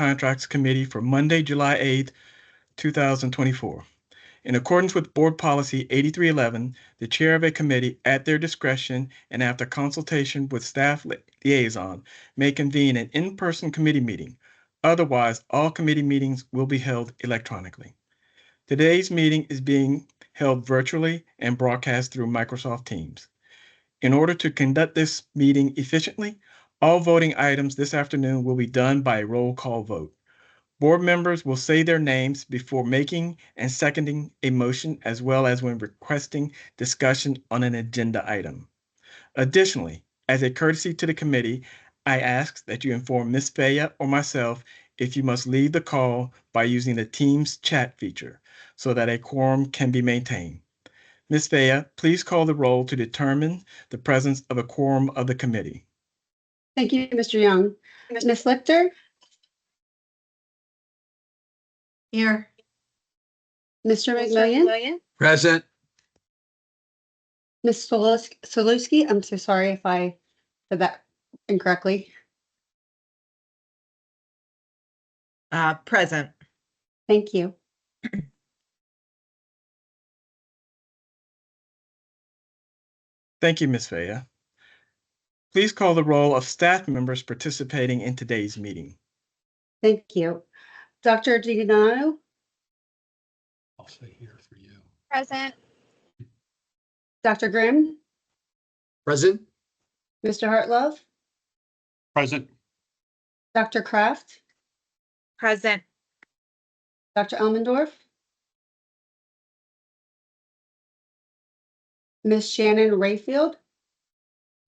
Contracts Committee for Monday, July 8th, 2024. In accordance with Board Policy 8311, the chair of a committee, at their discretion and after consultation with staff liaison, may convene an in-person committee meeting. Otherwise, all committee meetings will be held electronically. Today's meeting is being held virtually and broadcast through Microsoft Teams. In order to conduct this meeting efficiently, all voting items this afternoon will be done by a roll call vote. Board members will say their names before making and seconding a motion, as well as when requesting discussion on an agenda item. Additionally, as a courtesy to the committee, I ask that you inform Ms. Faya or myself if you must leave the call by using the Teams chat feature so that a quorum can be maintained. Ms. Faya, please call the roll to determine the presence of a quorum of the committee. Thank you, Mr. Young. Ms. Lichter? Here. Mr. McMillian? Present. Ms. Solowski? I'm so sorry if I said that incorrectly. Present. Thank you. Thank you, Ms. Faya. Please call the roll of staff members participating in today's meeting. Thank you. Dr. DiGiannano? I'll say here for you. Present. Dr. Grimm? Present. Mr. Hartlove? Present. Dr. Kraft? Present. Dr. Elmendorf? Ms. Shannon Rayfield?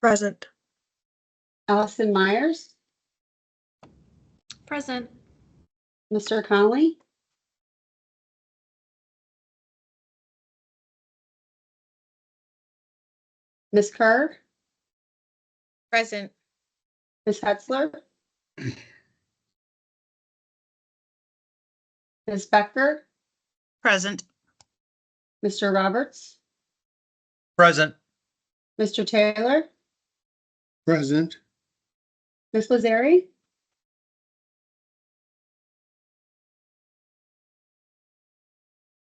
Present. Allison Myers? Present. Mr. Conley? Ms. Kerr? Present. Ms. Hetzler? Ms. Becker? Present. Mr. Roberts? Present. Mr. Taylor? Present. Ms. Lazari?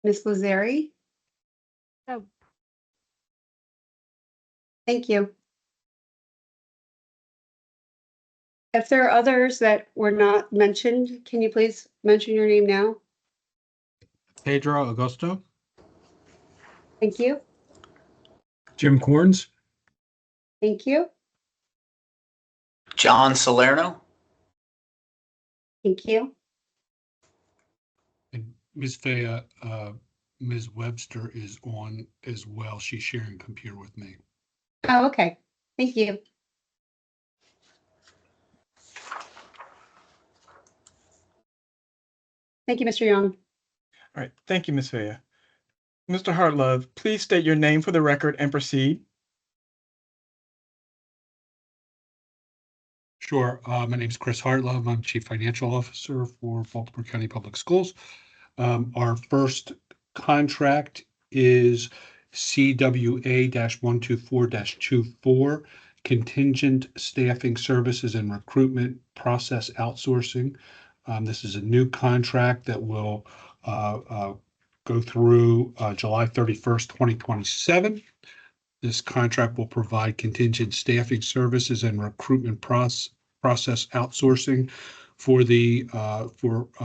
Ms. Lazari? Oh. Thank you. If there are others that were not mentioned, can you please mention your name now? Pedro Augusto. Thank you. Jim Corns. Thank you. John Salerno. Thank you. And Ms. Faya, Ms. Webster is on as well. She's sharing computer with me. Oh, okay. Thank you. Thank you, Mr. Young. All right, thank you, Ms. Faya. Mr. Hartlove, please state your name for the record and proceed. Sure. My name is Chris Hartlove. I'm Chief Financial Officer for Baltimore County Public Schools. Our first contract is CWA-124-24, Contingent Staffing Services and Recruitment Process Outsourcing. This is a new contract that will go through July 31st, 2027. This contract will provide contingent staffing services and recruitment process outsourcing for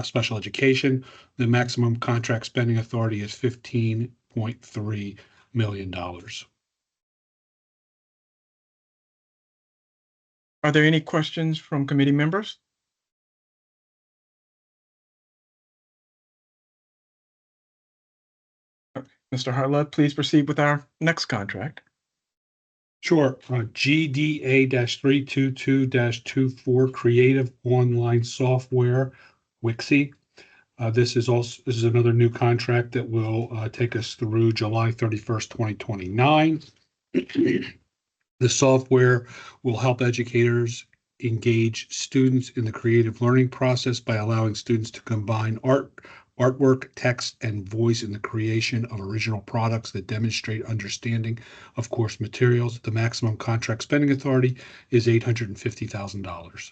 special education. The maximum contract spending authority is $15.3 million. Are there any questions from committee members? Mr. Hartlove, please proceed with our next contract. Sure. GDA-322-24 Creative Online Software, Wixie. This is another new contract that will take us through July 31st, 2029. The software will help educators engage students in the creative learning process by allowing students to combine artwork, text, and voice in the creation of original products that demonstrate understanding of course materials. The maximum contract spending authority is $850,000.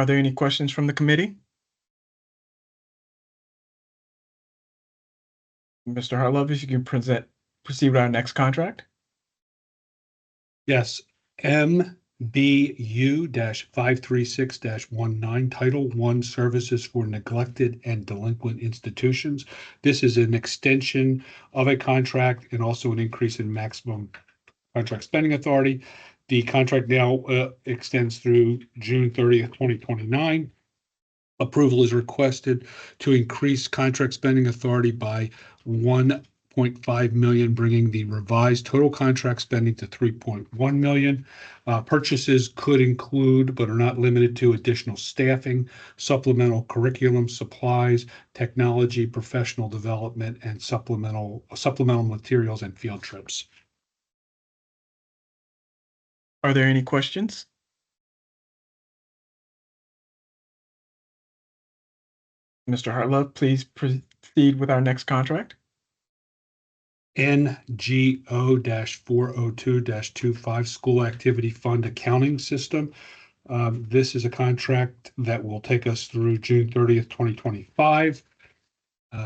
Are there any questions from the committee? Mr. Hartlove, if you can proceed with our next contract. Yes, MBU-536-19, Title I Services for Neglected and Delinquent Institutions. This is an extension of a contract and also an increase in maximum contract spending authority. The contract now extends through June 30th, 2029. Approval is requested to increase contract spending authority by 1.5 million, bringing the revised total contract spending to 3.1 million. Purchases could include, but are not limited to, additional staffing, supplemental curriculum, supplies, technology, professional development, and supplemental materials and field trips. Are there any questions? Mr. Hartlove, please proceed with our next contract. NGO-402-25 School Activity Fund Accounting System. This is a contract that will take us through June 30th, 2025.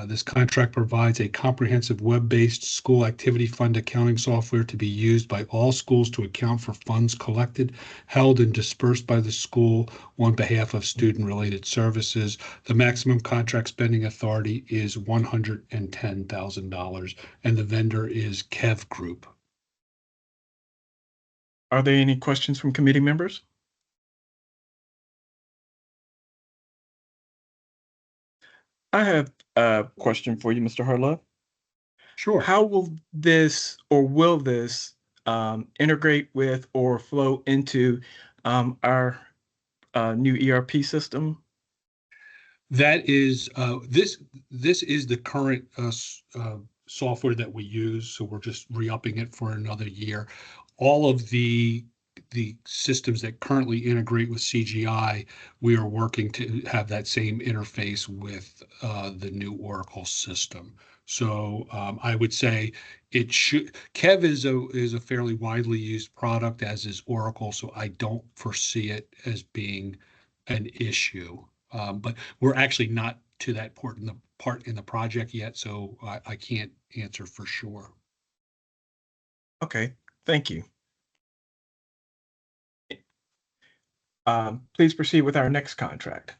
This contract provides a comprehensive web-based school activity fund accounting software to be used by all schools to account for funds collected, held, and dispersed by the school on behalf of student-related services. The maximum contract spending authority is $110,000, and the vendor is Kev Group. Are there any questions from committee members? I have a question for you, Mr. Hartlove. Sure. How will this integrate with or flow into our new ERP system? That is this is the current software that we use, so we're just re-upping it for another year. All of the systems that currently integrate with CGI, we are working to have that same interface with the new Oracle system. So I would say it should. Kev is a fairly widely used product, as is Oracle, so I don't foresee it as being an issue. But we're actually not to that part in the project yet, so I can't answer for sure. Okay, thank you. Please proceed with our next contract.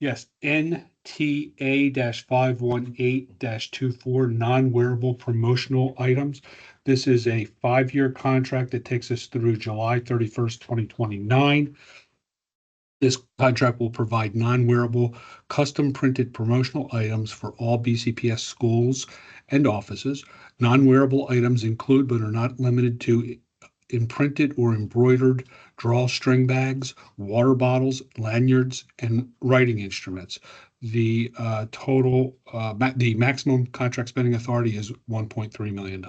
Yes, NTA-518-24 non-wearable promotional items. This is a 5-year contract that takes us through July 31st, 2029. This contract will provide non-wearable, custom-printed promotional items for all BCPS schools and offices. Non-wearable items include, but are not limited to, imprinted or embroidered drawstring bags, water bottles, lanyards, and writing instruments. The the maximum contract spending authority is $1.3 million.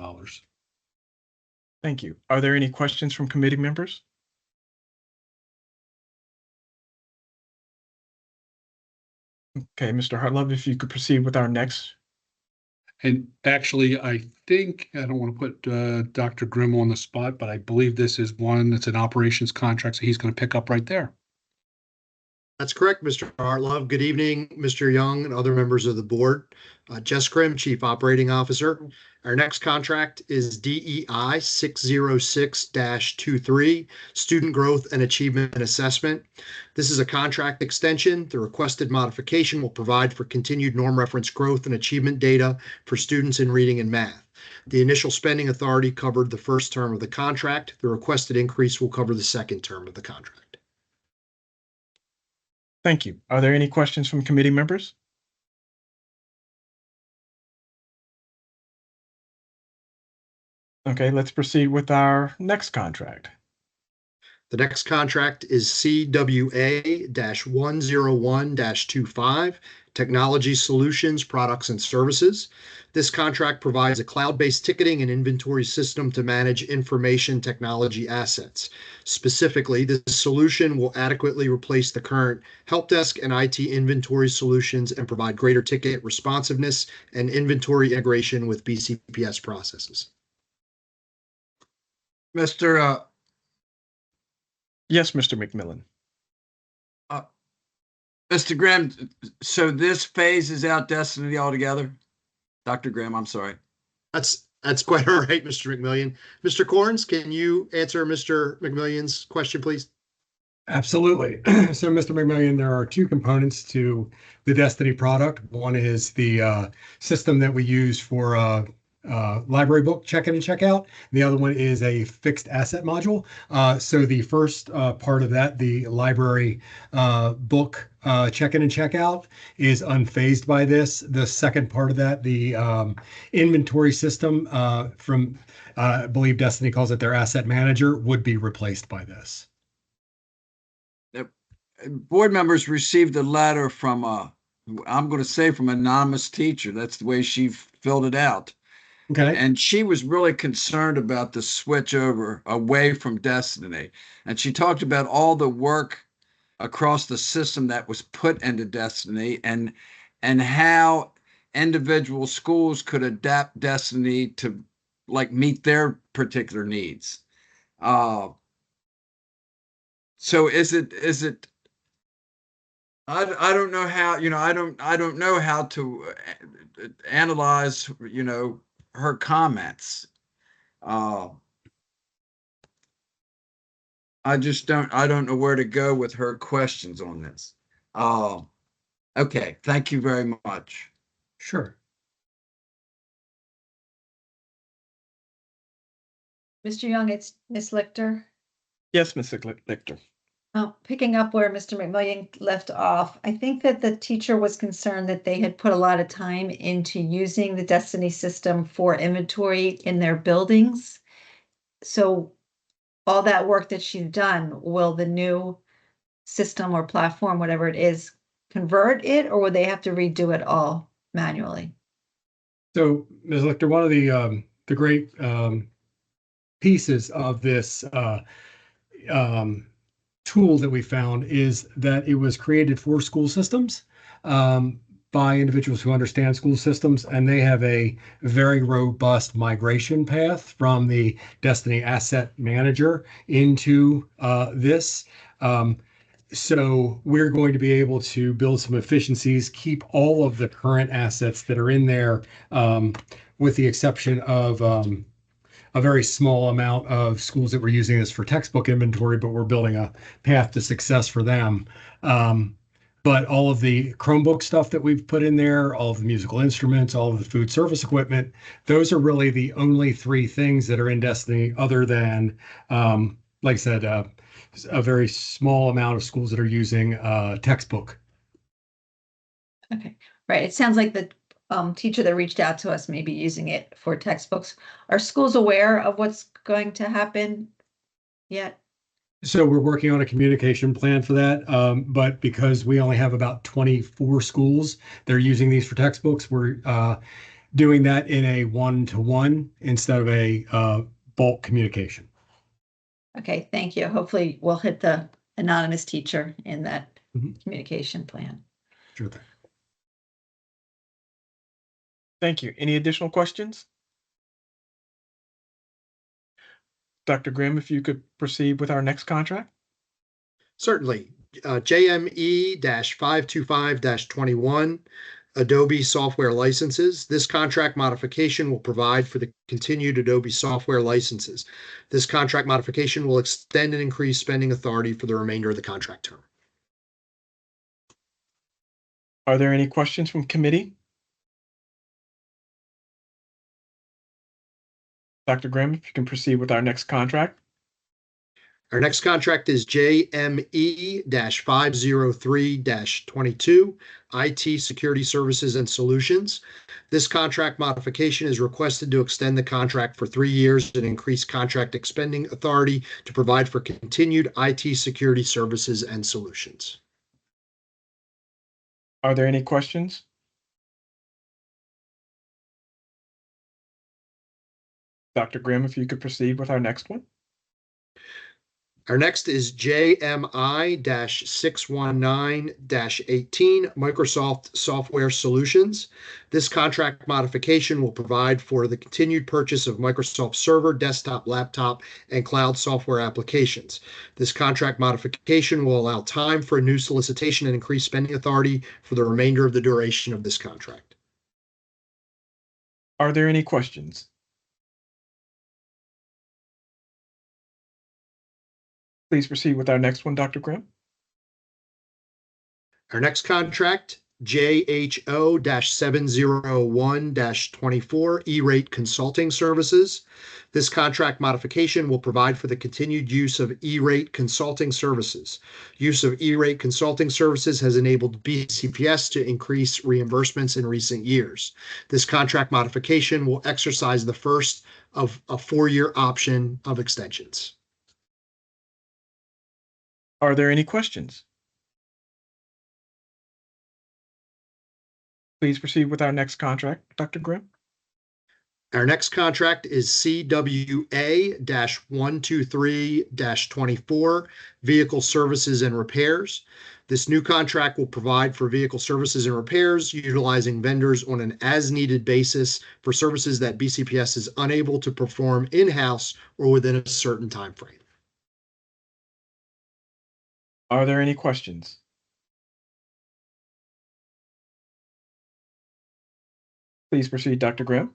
Thank you. Are there any questions from committee members? Okay, Mr. Hartlove, if you could proceed with our next. And actually, I think, I don't want to put Dr. Grimm on the spot, but I believe this is one that's an operations contract, so he's going to pick up right there. That's correct, Mr. Hartlove. Good evening, Mr. Young and other members of the board. Jess Grimm, Chief Operating Officer. Our next contract is DEI 606-23, Student Growth and Achievement Assessment. This is a contract extension. The requested modification will provide for continued norm reference growth and achievement data for students in reading and math. The initial spending authority covered the first term of the contract. The requested increase will cover the second term of the contract. Thank you. Are there any questions from committee members? Okay, let's proceed with our next contract. The next contract is CWA-101-25, Technology Solutions, Products and Services. This contract provides a cloud-based ticketing and inventory system to manage information technology assets. Specifically, this solution will adequately replace the current help desk and IT inventory solutions and provide greater ticket responsiveness and inventory integration with BCPS processes. Mr. Yes, Mr. McMillan. Mr. Graham, so this phases out Destiny altogether? Dr. Graham, I'm sorry. That's quite all right, Mr. McMillian. Mr. Corns, can you answer Mr. McMillian's question, please? Absolutely. So, Mr. McMillian, there are two components to the Destiny product. One is the system that we use for library book check-in and check-out. The other one is a fixed asset module. So the first part of that, the library book check-in and check-out, is unfazed by this. The second part of that, the inventory system from, I believe Destiny calls it their asset manager, would be replaced by this. Board members received a letter from I'm going to say from an anonymous teacher. That's the way she filled it out. Okay. And she was really concerned about the switch over away from Destiny. And she talked about all the work across the system that was put into Destiny and how individual schools could adapt Destiny to like meet their particular needs. So is it I don't know how, I don't know how to analyze, her comments. I don't know where to go with her questions on this. Okay, thank you very much. Sure. Mr. Young, it's Ms. Lichter. Yes, Mr. Lictor. Picking up where Mr. McMillian left off, I think that the teacher was concerned that they had put a lot of time into using the Destiny system for inventory in their buildings. So all that work that she's done, will the new system or platform, whatever it is, convert it, or would they have to redo it all manually? So, Ms. Lichter, one of the great pieces of this tool that we found is that it was created for school systems by individuals who understand school systems, and they have a very robust migration path from the Destiny Asset Manager into this. So we're going to be able to build some efficiencies, keep all of the current assets that are in there, with the exception of a very small amount of schools that were using this for textbook inventory, but we're building a path to success for them. But all of the Chromebook stuff that we've put in there, all of the musical instruments, all of the food service equipment, those are really the only three things that are in Destiny other than, like I said, a very small amount of schools that are using textbook. Okay, right. It sounds like the teacher that reached out to us may be using it for textbooks. Are schools aware of what's going to happen yet? So we're working on a communication plan for that. But because we only have about 24 schools that are using these for textbooks, we're doing that in a one-to-one instead of a bulk communication. Okay, thank you. Hopefully we'll hit the anonymous teacher in that Mhm. communication plan. Sure thing. Thank you. Any additional questions? Dr. Grimm, if you could proceed with our next contract. Certainly. JME-525-21, Adobe software licenses. This contract modification will provide for the continued Adobe software licenses. This contract modification will extend and increase spending authority for the remainder of the contract term. Are there any questions from committee? Dr. Grimm, if you can proceed with our next contract. Our next contract is JME-503-22, IT Security Services and Solutions. This contract modification is requested to extend the contract for 3 years and increase contract expending authority to provide for continued IT security services and solutions. Are there any questions? Dr. Grimm, if you could proceed with our next one. Our next is JMI-619-18, Microsoft Software Solutions. This contract modification will provide for the continued purchase of Microsoft Server, desktop, laptop, and cloud software applications. This contract modification will allow time for a new solicitation and increased spending authority for the remainder of the duration of this contract. Are there any questions? Please proceed with our next one, Dr. Grimm. Our next contract, JHO-701-24, E-Rate Consulting Services. This contract modification will provide for the continued use of E-Rate Consulting Services. Use of E-Rate Consulting Services has enabled BCPS to increase reimbursements in recent years. This contract modification will exercise the first of a 4-year option of extensions. Are there any questions? Please proceed with our next contract, Dr. Grimm. Our next contract is CWA-123-24, Vehicle Services and Repairs. This new contract will provide for vehicle services and repairs, utilizing vendors on an as-needed basis for services that BCPS is unable to perform in-house or within a certain time frame. Are there any questions? Please proceed, Dr. Grimm.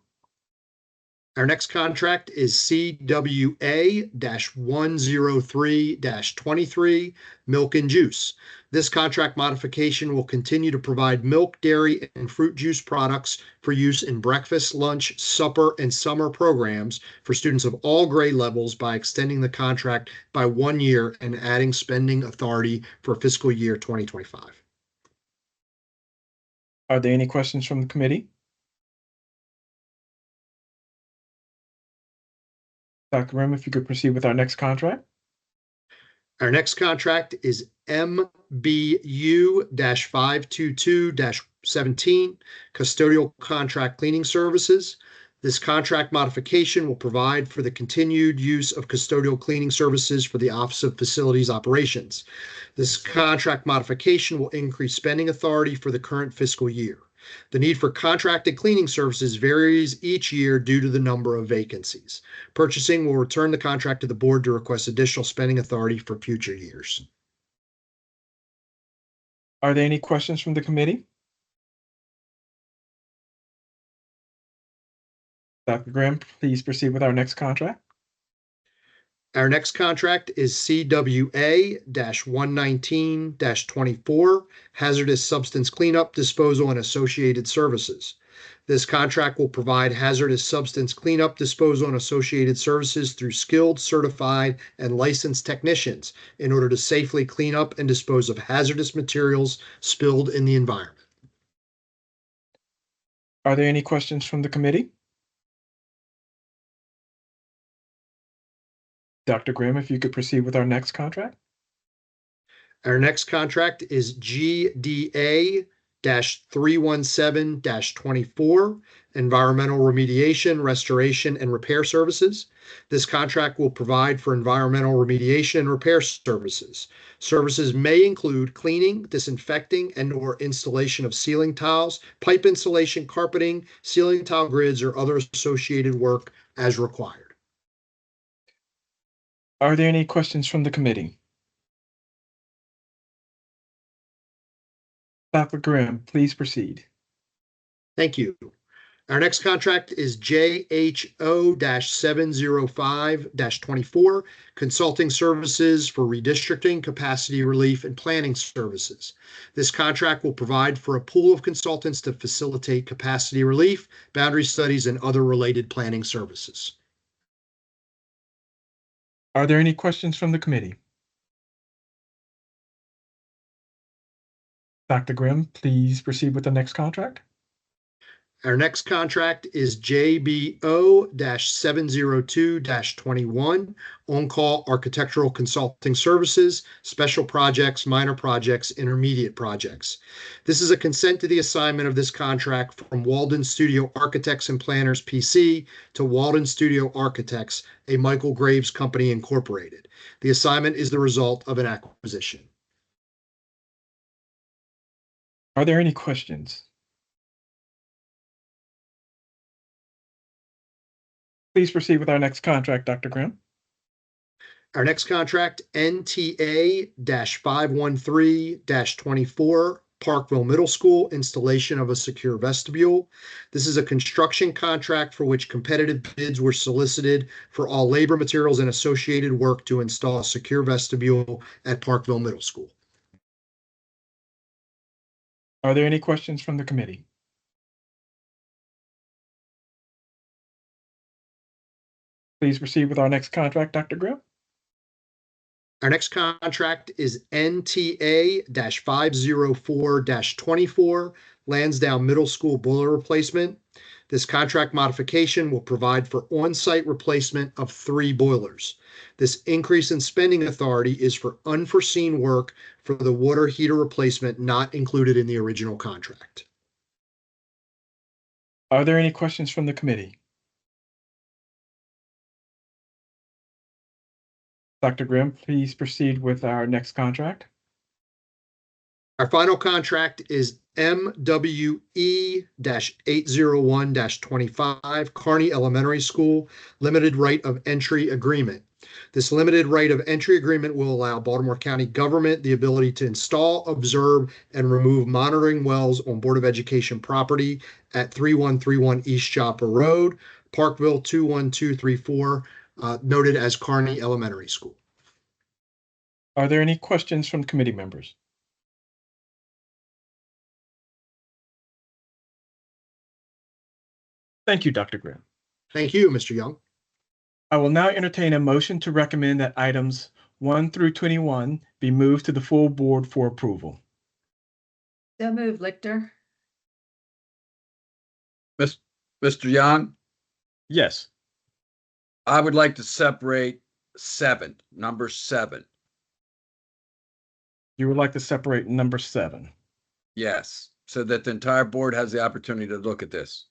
Our next contract is CWA-103-23, Milk and Juice. This contract modification will continue to provide milk, dairy, and fruit juice products for use in breakfast, lunch, supper, and summer programs for students of all grade levels by extending the contract by 1 year and adding spending authority for fiscal year 2025. Are there any questions from the committee? Dr. Grimm, if you could proceed with our next contract. Our next contract is MBU-522-17, Custodial Contract Cleaning Services. This contract modification will provide for the continued use of custodial cleaning services for the Office of Facilities Operations. This contract modification will increase spending authority for the current fiscal year. The need for contracted cleaning services varies each year due to the number of vacancies. Purchasing will return the contract to the board to request additional spending authority for future years. Are there any questions from the committee? Dr. Grimm, please proceed with our next contract. Our next contract is CWA-119-24, Hazardous Substance Cleanup, Disposal, and Associated Services. This contract will provide hazardous substance cleanup, disposal, and associated services through skilled, certified, and licensed technicians in order to safely clean up and dispose of hazardous materials spilled in the environment. Are there any questions from the committee? Dr. Grimm, if you could proceed with our next contract. Our next contract is GDA-317-24, Environmental Remediation, Restoration, and Repair Services. This contract will provide for environmental remediation and repair services. Services may include cleaning, disinfecting, and/or installation of ceiling tiles, pipe insulation, carpeting, ceiling tile grids, or other associated work as required. Are there any questions from the committee? Dr. Grimm, please proceed. Thank you. Our next contract is JHO-705-24, Consulting Services for Redistricting, Capacity Relief, and Planning Services. This contract will provide for a pool of consultants to facilitate capacity relief, boundary studies, and other related planning services. Are there any questions from the committee? Dr. Grimm, please proceed with the next contract. Our next contract is JBO-702-21, on-call architectural consulting services, special projects, minor projects, intermediate projects. This is a consent to the assignment of this contract from Walden Studio Architects and Planners, PC, to Walden Studio Architects, a Michael Graves Company, Incorporated. The assignment is the result of an acquisition. Are there any questions? Please proceed with our next contract, Dr. Grimm. Our next contract, NTA-513-24, Parkville Middle School, installation of a secure vestibule. This is a construction contract for which competitive bids were solicited for all labor, materials, and associated work to install a secure vestibule at Parkville Middle School. Are there any questions from the committee? Please proceed with our next contract, Dr. Grimm. Our next contract is NTA-504-24, Lansdowne Middle School boiler replacement. This contract modification will provide for on-site replacement of 3 boilers. This increase in spending authority is for unforeseen work for the water heater replacement not included in the original contract. Are there any questions from the committee? Dr. Grimm, please proceed with our next contract. Our final contract is MWE-801-25, Kearney Elementary School Limited Right of Entry Agreement. This limited right of entry agreement will allow Baltimore County government the ability to install, observe, and remove monitoring wells on Board of Education property at 3131 East Chopper Road, Parkville 21234, noted as Kearney Elementary School. Are there any questions from committee members? Thank you, Dr. Grimm. Thank you, Mr. Young. I will now entertain a motion to recommend that items 1 through 21 be moved to the full board for approval. So move, Lichter. Mr. Young, Yes. I would like to separate number 7. You would like to separate number 7. Yes, so that the entire board has the opportunity to look at this.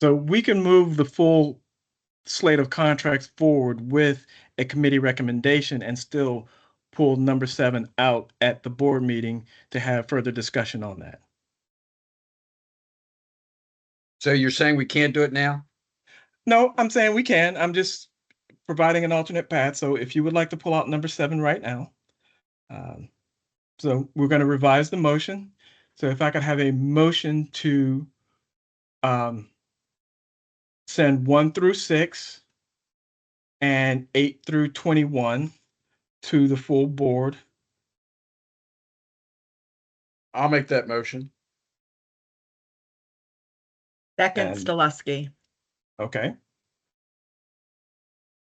So we can move the full slate of contracts forward with a committee recommendation and still pull number 7 out at the board meeting to have further discussion on that. So you're saying we can't do it now? No, I'm saying we can. I'm just providing an alternate path. So if you would like to pull out number 7 right now. So we're going to revise the motion. So if I could have a motion to send 1 through 6 and 8 through 21 to the full board. I'll make that motion. Second, And- Stolusky. Okay.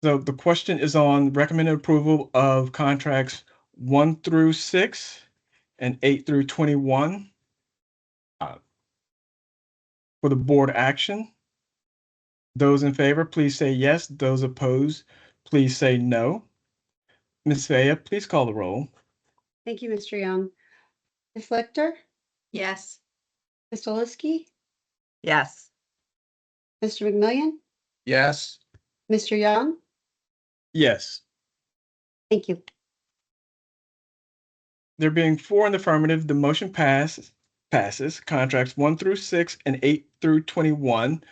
So the question is on recommended approval of contracts 1 through 6 and 8 through 21 for the board action. Those in favor, please say yes. Those opposed, please say no. Ms. Vea, please call the roll. Thank you, Mr. Young. Ms. Lichter, Yes. Ms. Stolisky, Yes. Mr. McMillian, Yes, Mr. Young. Yes. Thank you. There being 4 in the affirmative, the motion passes. Contracts 1 through 6 and 8 through 21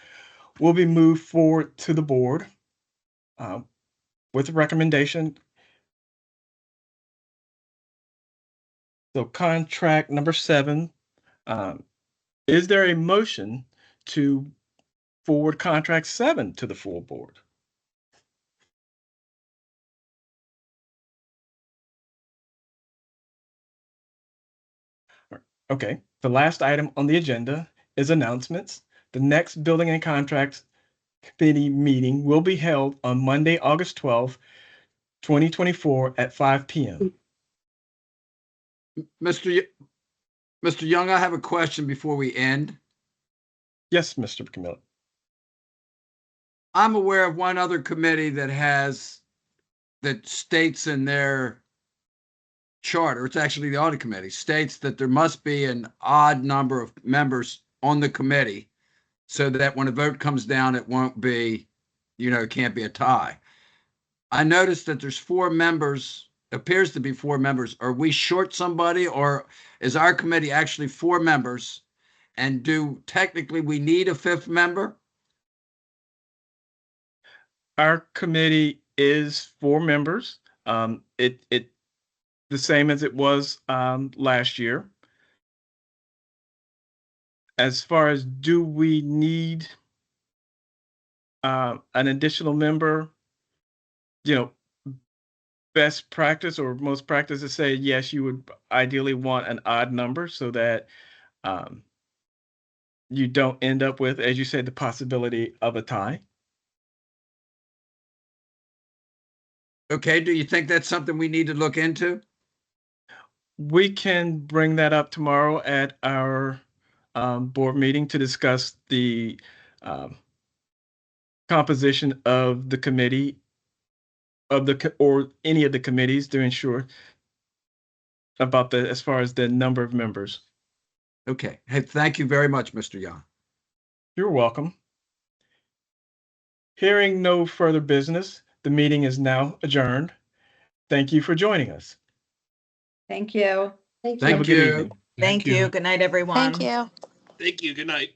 will be moved forward to the board with a recommendation. So contract number 7, is there a motion to forward contract 7 to the full board? Okay, the last item on the agenda is announcements. The next Building and Contracts Committee meeting will be held on Monday, August 12th, 2024 at 5 p.m. Mr. Young, I have a question before we end. Yes, Mr. Camilla. I'm aware of one other committee that states in their charter, it's actually the audit committee, states that there must be an odd number of members on the committee so that when a vote comes down, it won't be, it can't be a tie. I noticed that there's 4 members, appears to be 4 members. Are we short somebody, or is our committee actually 4 members? And do technically we need a 5th member? Our committee is 4 members. It the same as it was last year. As far as do we need an additional member, best practice or most practices say yes, you would ideally want an odd number so that you don't end up with, as you said, the possibility of a tie. Okay, do you think that's something we need to look into? We can bring that up tomorrow at our board meeting to discuss the composition of the committee or any of the committees to ensure about as far as the number of members. Okay. Hey, thank you very much, Mr. Young. You're welcome. Hearing no further business, the meeting is now adjourned. Thank you for joining us. Thank you. Thank you. Have a Thank good you. evening. Thank you. Good night, everyone. Thank you. Thank you. Good night.